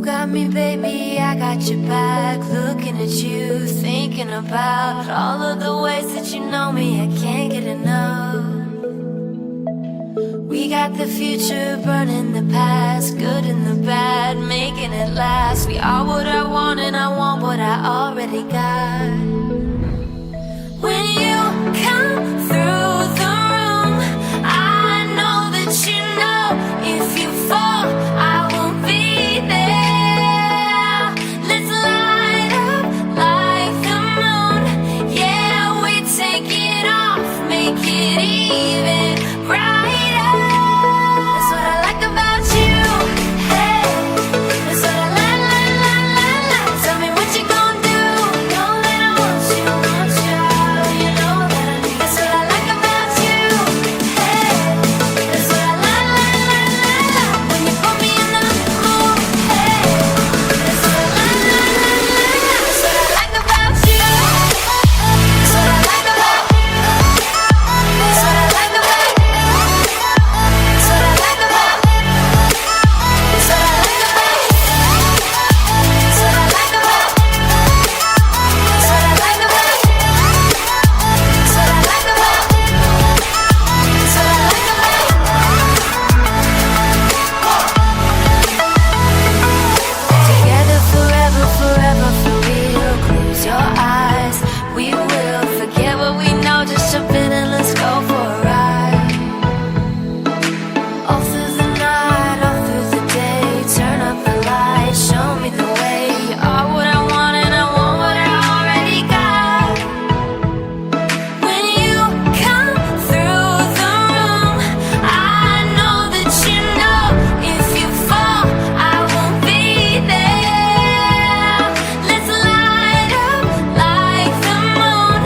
got me, baby, I got your back. Looking at you, thinking about all of the ways that you know me, I can't get enough. We got the future burning the past, good and the bad, making it last. We are what I want and I want what I already got. When you come through the room, I know that you know if you fall, I won't be there. Let's light up like the moon. Yeah, we take it off, make it even brighter. That's what I like about you. Hey, that's what I like. Tell me what you gonna do. Know that I want you, you know that I need. That's what I like about you. Hey, that's what I like. When you put me in the mood. Hey, that's what I like. That's what I like about you. That's what I like about. That's what I like about. That's what I like about. That's what I like about. That's what I like about. That's what I like about. That's what I like about. That's what I like about. Together forever, forever for real. Close your eyes, we will forget what we know. Just jump in and let's go for a ride. All through the night, all through the day. Turn up the light, show me the way. You are what I want and I want what I already got. When you come through the room, I know that you know if you fall, I won't be there. Let's light up like the moon.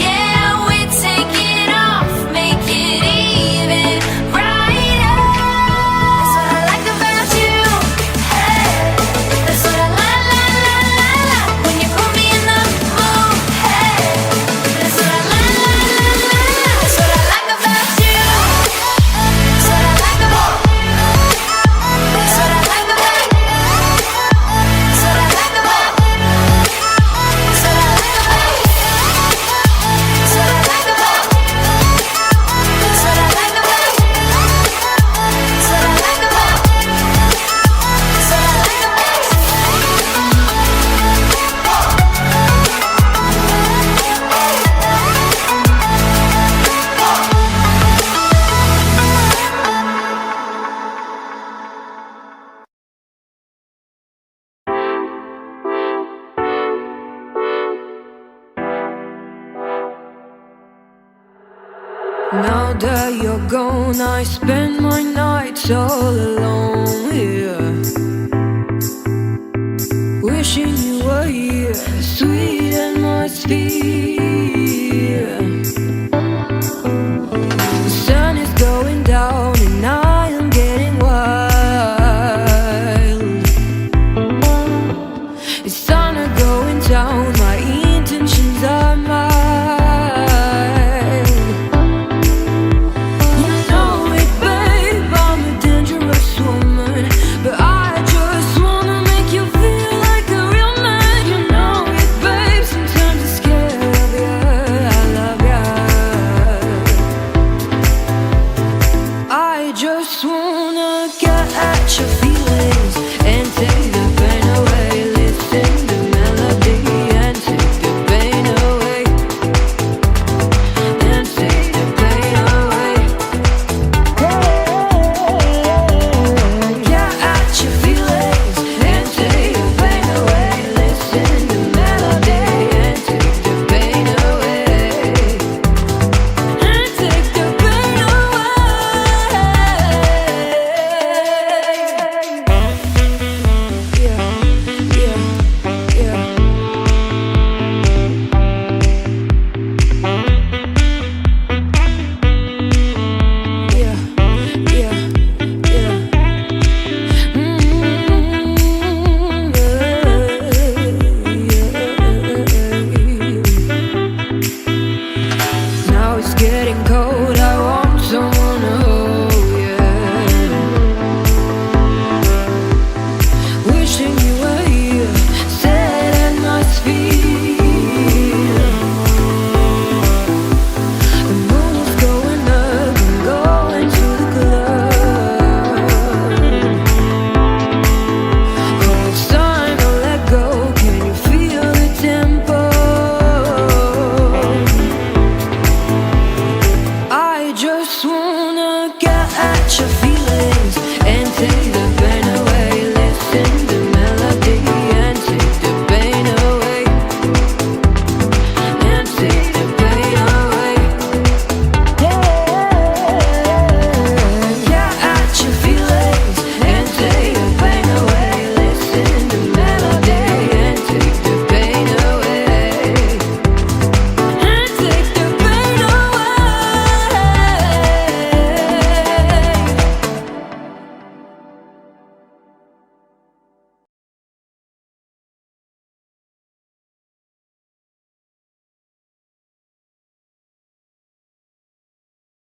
Yeah, we take it off, make it even brighter. That's what I like about you. Hey, that's what I like. When you put me in the mood. Hey, that's what I like. That's what I like about you. That's what I like about. That's what I like about. That's what I like about. That's what I like about. That's what I like about. That's what I like about. That's what I like about. That's what I like Now that you're gone, I spend my nights all alone here, wishing you were here, sweet atmosphere. The sun is going down and I am getting wild. It's thunder going down, my intentions are mild. You know it, babe, I'm a dangerous woman, but I just wanna make you feel like a real man. You know it, babe, sometimes I'm scared of you, I love you. I just wanna get at your feelings and take the pain away. Listen to melody and take the pain away. And take the pain away. Get at your feelings and take the pain away. Listen to melody and take the pain away. And take the pain away. Yeah, yeah, yeah. Yeah, yeah, yeah. Now it's getting cold.